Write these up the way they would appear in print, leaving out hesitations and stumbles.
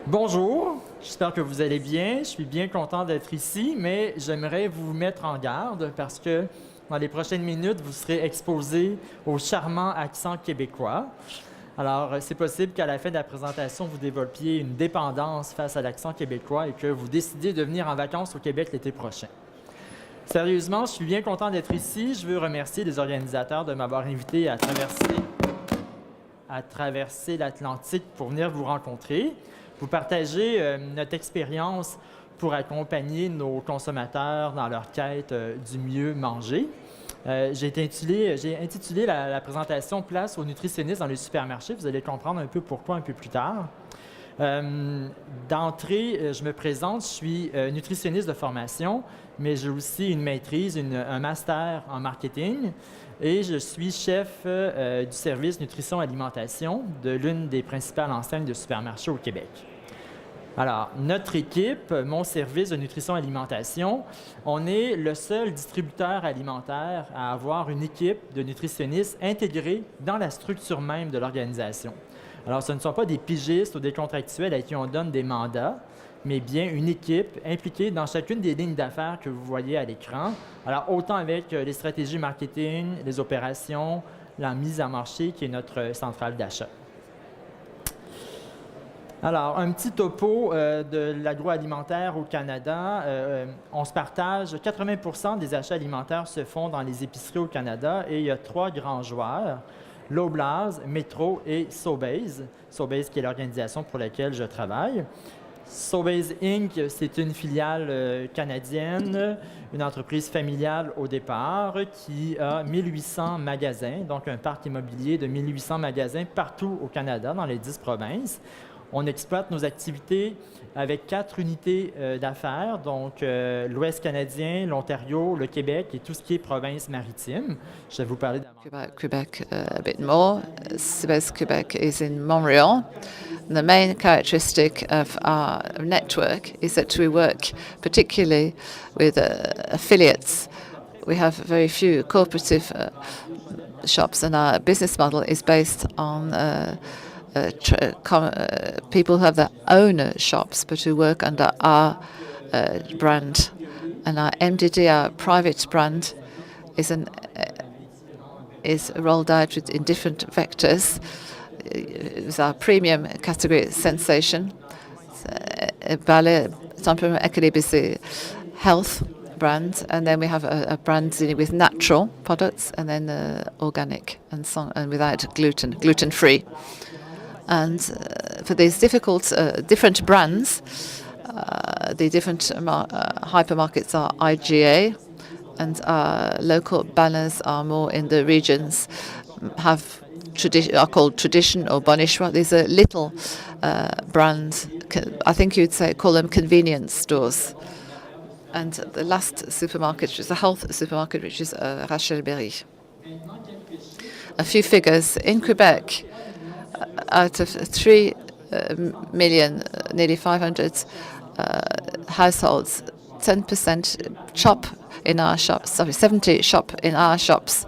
Bonjour, j'espère que vous allez bien. Je suis bien content d'être ici, mais j'aimerais vous mettre en garde parce que dans les prochaines minutes, vous serez exposé au charmant accent québécois. Alors, c'est possible qu'à la fin de la présentation, vous développiez une dépendance face à l'accent québécois et que vous décidiez de venir en vacances au Québec l'été prochain. Sérieusement, je suis bien content d'être ici. Je veux remercier les organisateurs de m'avoir invité à traverser l'Atlantique pour venir vous rencontrer. Vous partagez notre expérience pour accompagner nos consommateurs dans leur quête du mieux manger. J'ai intitulé la présentation Place aux nutritionnistes dans les supermarchés. Vous allez comprendre un peu pourquoi un peu plus tard. D'entrée, je me présente, je suis nutritionniste de formation, mais j'ai aussi une maîtrise, un master en marketing et je suis chef du service nutrition-alimentation de l'une des principales enseignes de supermarchés au Québec. Alors, notre équipe, mon service de nutrition-alimentation, on est le seul distributeur alimentaire à avoir une équipe de nutritionnistes intégrée dans la structure même de l'organisation. Alors, ce ne sont pas des pigistes ou des contractuels à qui on donne des mandats, mais bien une équipe impliquée dans chacune des lignes d'affaires que vous voyez à l'écran. Alors, autant avec les stratégies marketing, les opérations, la mise à marché qui est notre centrale d'achat. Alors, un petit topo de l'agroalimentaire au Canada. On se partage, 80% des achats alimentaires se font dans les épiceries au Canada et il y a 3 grands joueurs, l'Oblast, Metro et Sobey. Sobey qui est l'organisation pour laquelle je travaille. Sobey Inc., c'est une filiale canadienne, une entreprise familiale au départ qui a 1800 magasins, donc un parc immobilier de 1800 magasins partout au Canada, dans les 10 provinces. On exploite nos activités avec 4 unités d'affaires, donc l'Ouest canadien, l'Ontario, le Québec et tout ce qui est province maritime. Je vais vous parler Quebec a bit more. Sobey's Quebec is in Montreal. The main characteristic of our network is that we work particularly with affiliates. We have very few cooperative shops, and our business model is based on people who have their own shops but who work under our brand. And our MDD, our private brand, is rolled out in different vectors. It's our premium category Sensation. Ballet, Tempérament Équilibre is the health brand, and then we have a brand dealing with natural products, and then organic and without gluten-free. And for these different brands, the different hypermarkets are IGA, and our local banners are more in the regions, are called Tradition or Bonne Choix. These are little brands. I think you'd call them convenience stores. And the last supermarket, which is a health supermarket, which is Rachel Berry. A few figures. In Quebec, out of 3 million, nearly 500 households, 10% shop in our shops. 70 shop in our shops,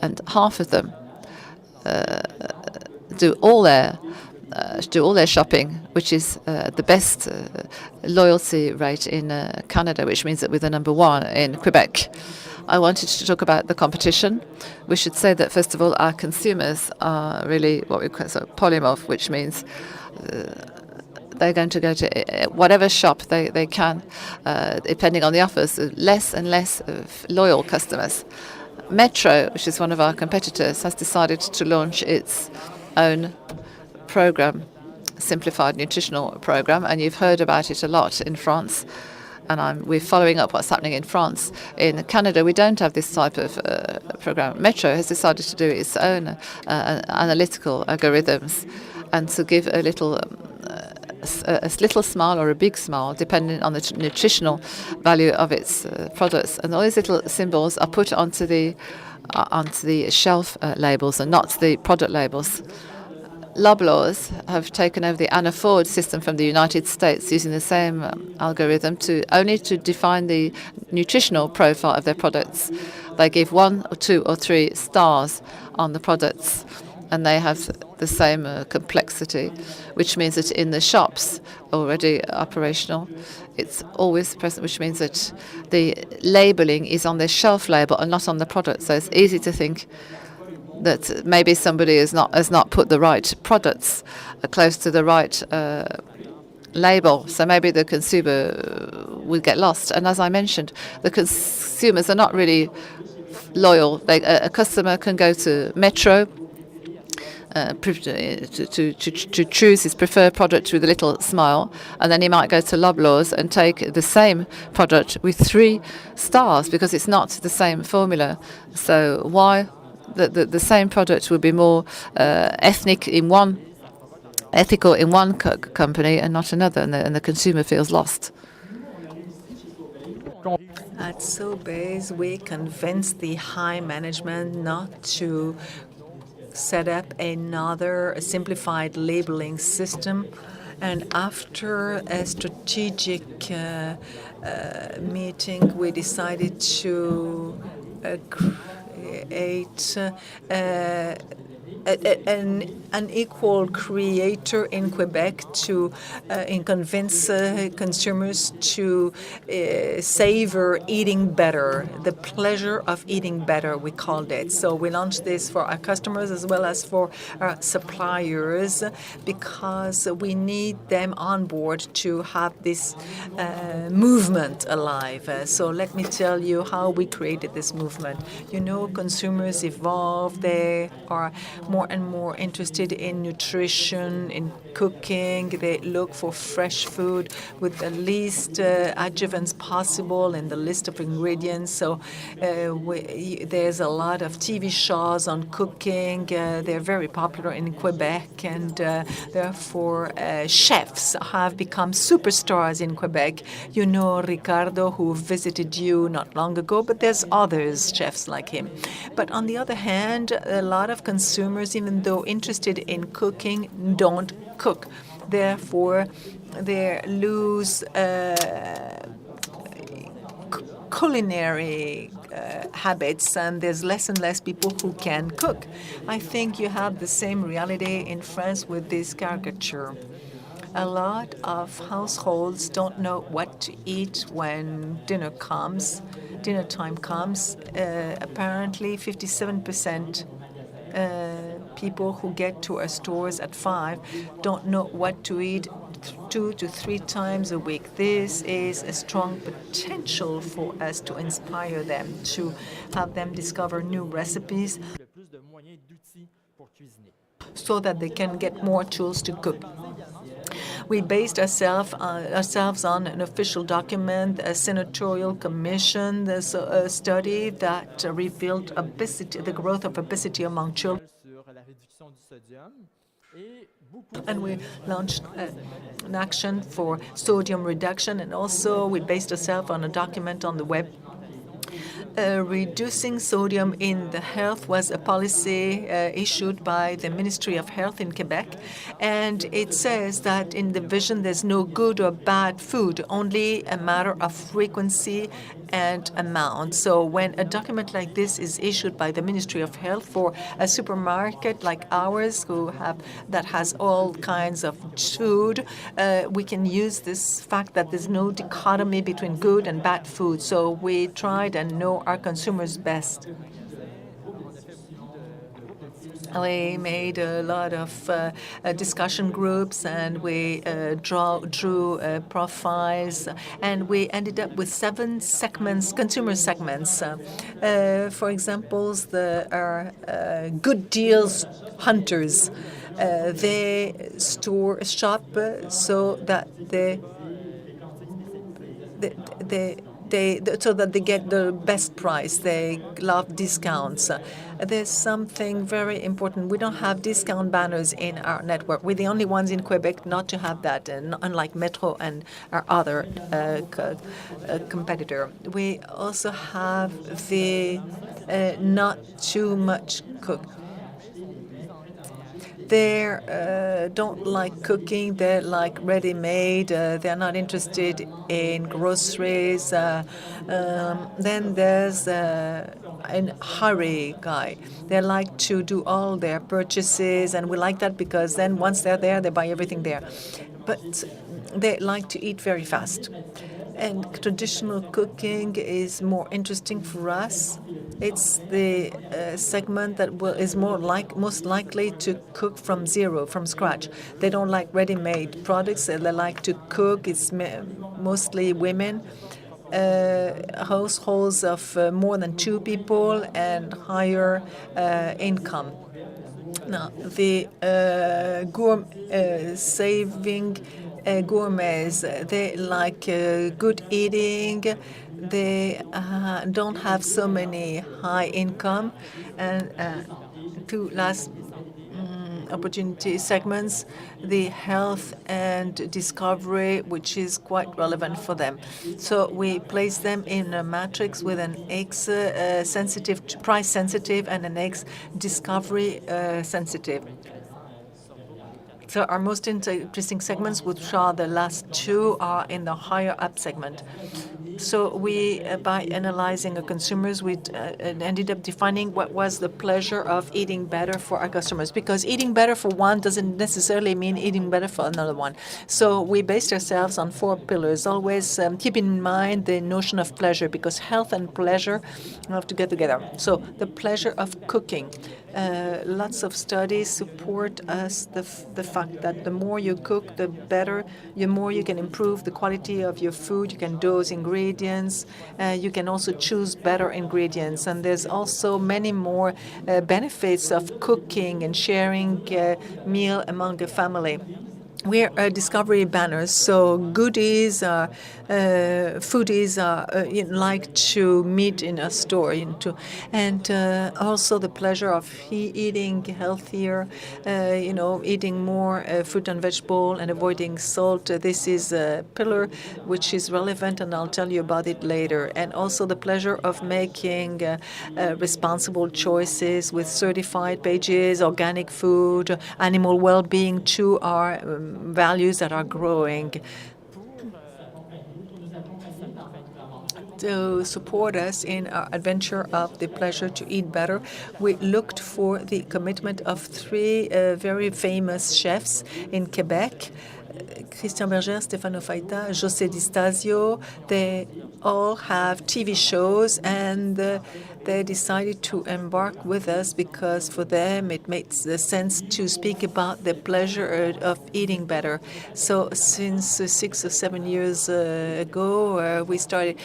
and half of them do all their shopping, which is the best loyalty rate in Canada, which means that we're the number 1 in Quebec. I wanted to talk about the competition. We should say that, first of all, our consumers are really what we call polymorph, which means they're going to go to whatever shop they can, depending on the offers. Less and less loyal customers. Metro, which is one of our competitors, has decided to launch its own program, simplified nutritional program, and you've heard about it a lot in France. And we're following up what's happening in France. In Canada, we don't have this type of program. Metro has decided to do its own analytical algorithms and to give a little smile or a big smile, depending on the nutritional value of its products. And all these little symbols are put onto the shelf labels and not the product labels. Loblaws have taken over the Anna Ford system from the United States, using the same algorithm to define the nutritional profile of their products. They give 1 or 2 or 3 stars on the products, and they have the same complexity, which means that in the shops already operational, it's always present, which means that the labeling is on the shelf label and not on the product. So it's easy to think that maybe somebody has not put the right products close to the right label, so maybe the consumer will get lost. And as I mentioned, the consumers are not really loyal. A customer can go to Metro to choose his preferred product with a little smile, and then he might go to Loblaws and take the same product with 3 stars because it's not the same formula. So why the same product would be more ethical in one company and not another, and the consumer feels lost? At Sobey's, we convinced the high management not to set up another simplified labeling system. And after a strategic meeting, we decided to create an equal creator in Quebec to convince consumers to savor eating better, the pleasure of eating better, we called it. So we launched this for our customers as well as for our suppliers, because we need them on board to have this movement alive. So let me tell you how we created this movement. You know, consumers evolve. They are more and more interested in nutrition, in cooking. They look for fresh food with the least adjuvants possible in the list of ingredients. So there's a lot of TV shows on cooking. They're very popular in Quebec, and therefore chefs have become superstars in Quebec. You know Ricardo, who visited you not long ago, but there's others, chefs like him. But on the other hand, a lot of consumers, even though interested in cooking, don't cook. Therefore, they lose culinary habits, and there's less and less people who can cook. I think you have the same reality in France with this caricature. A lot of households don't know what to eat when dinner time comes. Apparently, 57% people who get to our stores at 5 don't know what to eat 2 to 3 times a week. This is a strong potential for us to inspire them, to have them discover new recipes so that they can get more tools to cook. We based ourselves on an official document, a senatorial commission. There's a study that revealed obesity, the growth of obesity among children. And we launched an action for sodium reduction, and also we based ourselves on a document on the web. Reducing sodium in the health was a policy issued by the Ministry of Health in Quebec, and it says that in the vision there's no good or bad food, only a matter of frequency and amount. So when a document like this is issued by the Ministry of Health for a supermarket like ours, that has all kinds of food, we can use this fact that there's no dichotomy between good and bad food. So we tried and know our consumers best. We made a lot of discussion groups, and we drew profiles, and we ended up with 7 segments, consumer segments. For example, there are good deals hunters. They shop so that so that they get the best price. They love discounts. There's something very important. We don't have discount banners in our network. We're the only ones in Quebec not to have that, and unlike Metro and our other competitor. We also have the not too much cook. They don't like cooking. They like ready-made. They're not interested in groceries. Then there's a hurry guy. They like to do all their purchases, and we like that because then once they're there, they buy everything there. But they like to eat very fast. And traditional cooking is more interesting for us. It's the segment that is most likely to cook from zero, from scratch. They don't like ready-made products. They like to cook. It's mostly women. Households of more than 2 people and higher income. Now, the gourmets, they like good eating. They don't have so many high income. And 2 last opportunity segments, the health and discovery, which is quite relevant for them. So we place them in a matrix with an X sensitive, price sensitive, and an X discovery sensitive. So our most interesting segments, which are the last 2, are in the higher up segment. So we, by analyzing our consumers, we ended up defining what was the pleasure of eating better for our customers. Because eating better for one doesn't necessarily mean eating better for another one. So we based ourselves on 4 pillars. Always keep in mind the notion of pleasure, because health and pleasure have to get together. So the pleasure of cooking. Lots of studies support us the fact that the more you cook, the better, the more you can improve the quality of your food. You can dose ingredients. You can also choose better ingredients. And there's also many more benefits of cooking and sharing a meal among the family. We're discovery banners, so foodies like to meet in a store, and also the pleasure of eating healthier, eating more fruit and vegetable and avoiding salt. This is a pillar which is relevant, and I'll tell you about it later. And also the pleasure of making responsible choices with certified pages, organic food, animal well-being too are values that are growing. To support us in our adventure of the pleasure to eat better, we looked for the commitment of 3 very famous chefs in Quebec. Christian Berger, Stefano Faita, José Di Stasio. They all have TV shows, and they decided to embark with us because for them it makes sense to speak about the pleasure of eating better. So since 6 or 7 years ago, we started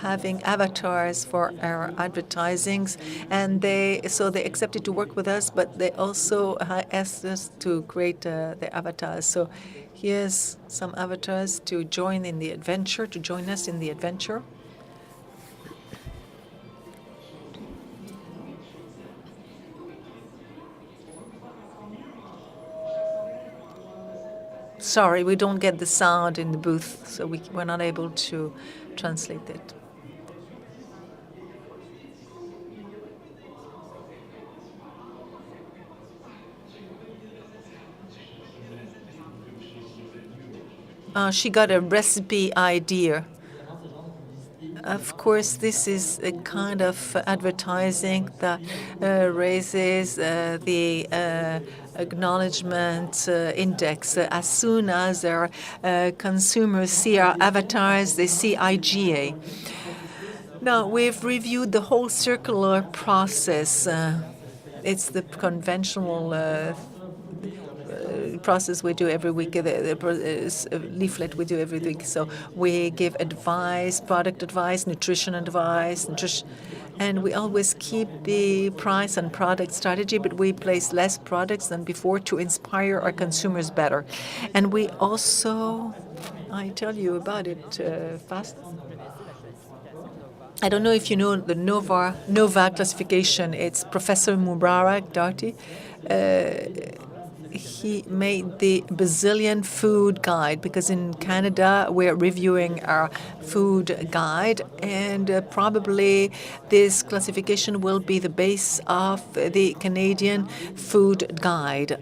having avatars for our advertisings, and they accepted to work with us, but they also asked us to create the avatars. So here's some avatars to join in the adventure, to join us in the adventure. Sorry, we don't get the sound in the booth, so we're not able to translate it. She got a recipe idea. Of course, this is a kind of advertising that raises the acknowledgement index. As soon as our consumers see our avatars, they see IGA. Now, we've reviewed the whole circular process. It's the conventional process we do every week, the leaflet we do every week. So we give advice, product advice, nutrition advice, and we always keep the price and product strategy, but we place less products than before to inspire our consumers better. And we also, I tell you about it fast. I don't know if you know the NOVA classification. It's Professor Mubarak Darty. he made the Brazilian food guide, because in Canada we're reviewing our food guide, and probably this classification will be the base of the Canadian food guide.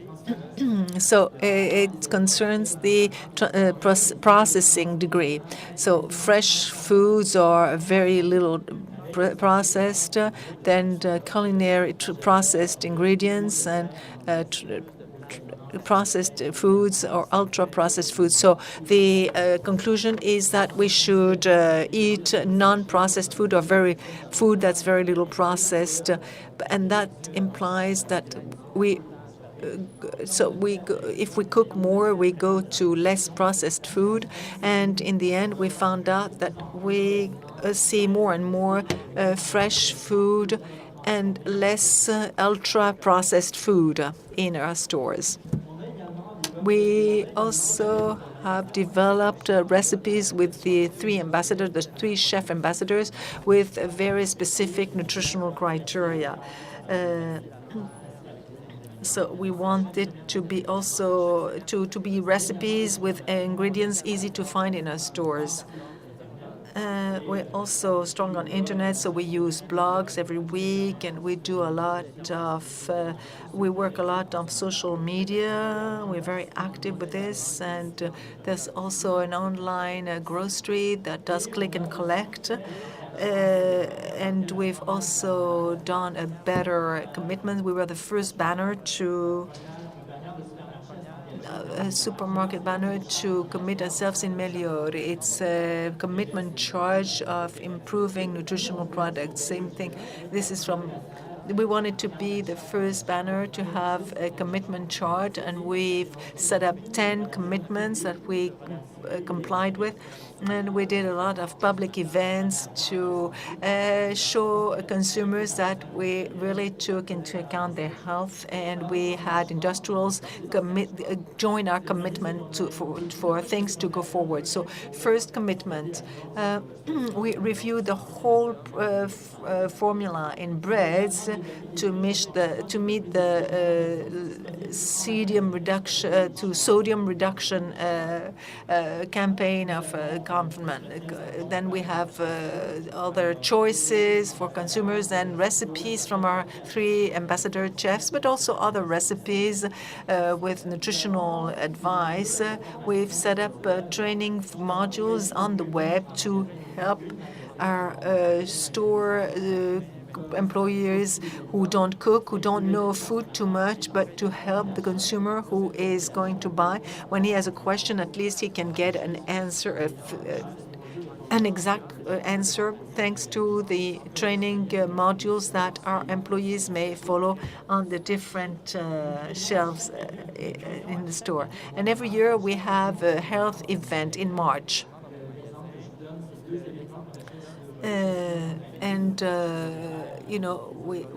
So it concerns the processing degree. So fresh foods are very little processed, then culinary processed ingredients and processed foods or ultra-processed foods. So the conclusion is that we should eat non-processed food or food that's very little processed, and that implies that if we cook more, we go to less processed food, and in the end, we found out that we see more and more fresh food and less ultra-processed food in our stores. We also have developed recipes with the three chef ambassadors, with very specific nutritional criteria. So we want it to be also to be recipes with ingredients easy to find in our stores. We're also strong on internet, so we use blogs every week, and we do a lot of we work a lot on social media. We're very active with this, and there's also an online grocery that does click and collect. And we've also done a better commitment. We were the first banner to a supermarket banner to commit ourselves in Melior. It's a commitment charge of improving nutritional products. Same thing. This is from. We wanted to be the first banner to have a commitment chart, and we've set up 10 commitments that we complied with. And we did a lot of public events to show consumers that we really took into account their health, and we had industrials join our commitment for things to go forward. So first commitment, we reviewed the whole formula in breads to meet the sodium reduction campaign of government. Then we have other choices for consumers and recipes from our 3 ambassador chefs, but also other recipes with nutritional advice. We've set up training modules on the web to help our store employees who don't cook, who don't know food too much, but to help the consumer who is going to buy. When he has a question, at least he can get an answer, an exact answer, thanks to the training modules that our employees may follow on the different shelves in the store. And every year we have a health event in March.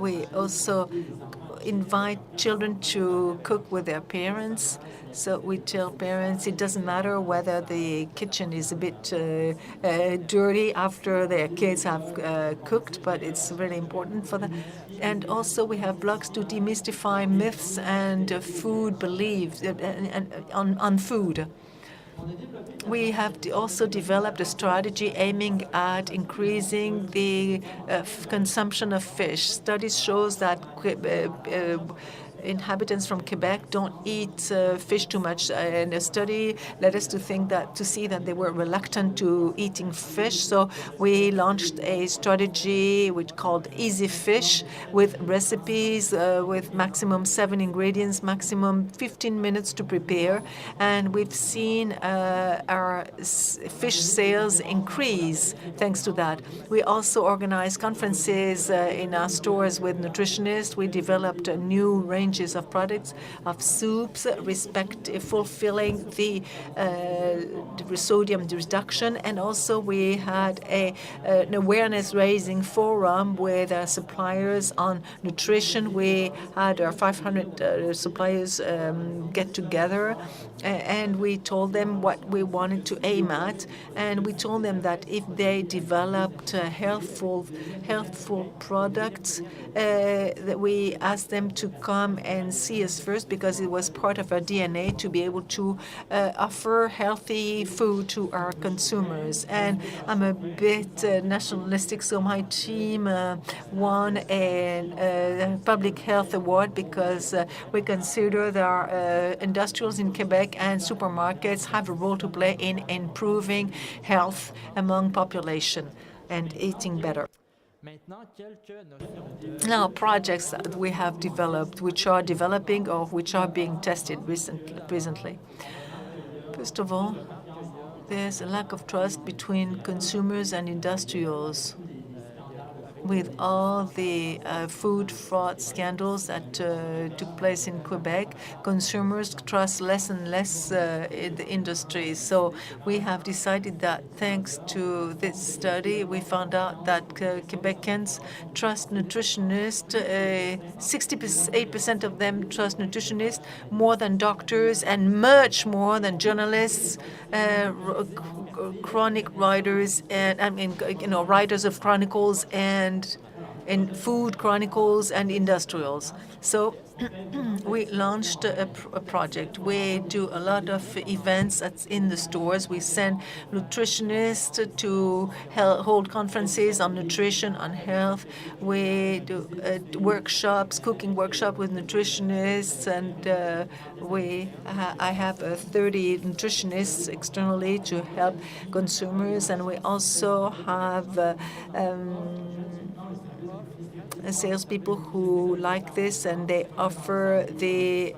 We also invite children to cook with their parents. So we tell parents it doesn't matter whether the kitchen is a bit dirty after their kids have cooked, but it's really important for them. And also we have blogs to demystify myths and food beliefs on food. We have also developed a strategy aiming at increasing the consumption of fish. Studies shows that inhabitants from Quebec don't eat fish too much, and a study led us to see that they were reluctant to eating fish. So we launched a strategy which called Easy Fish, with recipes with maximum 7 ingredients, maximum 15 minutes to prepare, and we've seen our fish sales increase thanks to that. We also organized conferences in our stores with nutritionists. We developed a new range of products, of soups, fulfilling the sodium reduction. And also we had an awareness-raising forum with suppliers on nutrition. We had our 500 suppliers get together, and we told them what we wanted to aim at. And we told them that if they developed healthful products, that we asked them to come and see us first because it was part of our DNA to be able to offer healthy food to our consumers. And I'm a bit nationalistic, so my team won a public health award because we consider that our industrials in Quebec and supermarkets have a role to play in improving health among population and eating better. Now, projects that we have developed, which are developing or which are being tested presently. First of all, there's a lack of trust between consumers and industrials. With all the food fraud scandals that took place in Quebec, consumers trust less and less in the industry. So we have decided that thanks to this study, we found out that Quebecans trust nutritionists. 68% of them trust nutritionists more than doctors and much more than journalists, chronic writers, and writers of chronicles and in food chronicles and industrials. So we launched a project. We do a lot of events in the stores. We send nutritionists to hold conferences on nutrition, on health. We do workshops, cooking workshop with nutritionists, and I have 30 nutritionists externally to help consumers, and we also have salespeople who like this, and they offer the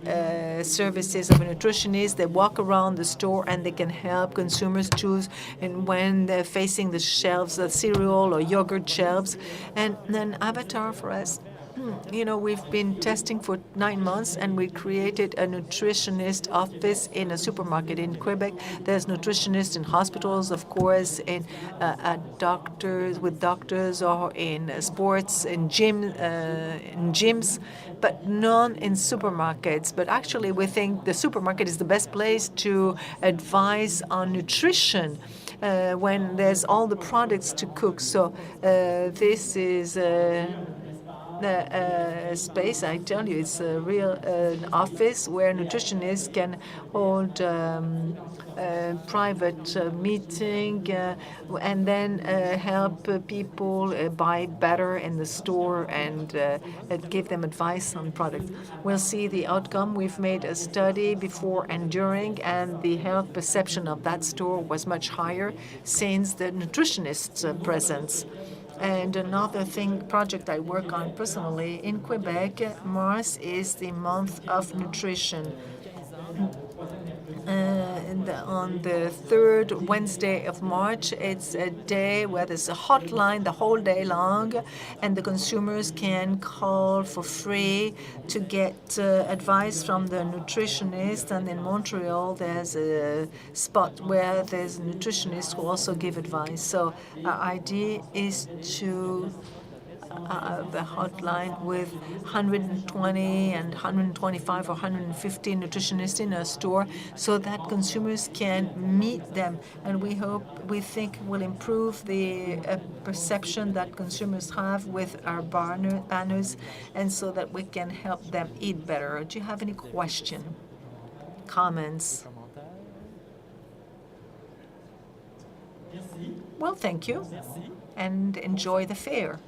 services of a nutritionist. They walk around the store and they can help consumers choose, and when they're facing the shelves, the cereal or yogurt shelves. And then Avatar for us, we've been testing for 9 months, and we created a nutritionist office in a supermarket in Quebec. There's nutritionists in hospitals, of course, in with doctors, or in sports, in gyms, but none in supermarkets. But actually, we think the supermarket is the best place to advise on nutrition when there's all the products to cook. So this is space, I tell you, it's a real office where nutritionists can hold private meeting and then help people buy better in the store and give them advice on products. We'll see the outcome. We've made a study before and during, and the health perception of that store was much higher since the nutritionist's presence. And another project I work on personally in Quebec, Mars is the month of nutrition. On the third Wednesday of March, it's a day where there's a hotline the whole day long, and the consumers can call for free to get advice from the nutritionist. And in Montreal, there's a spot where there's a nutritionist who also give advice. So our idea is to the hotline with 120 and 125 or 150 nutritionists in a store so that consumers can meet them. And we think will improve the perception that consumers have with our banners, and so that we can help them eat better. Do you have any question, comments? Well, thank you, and enjoy the fair.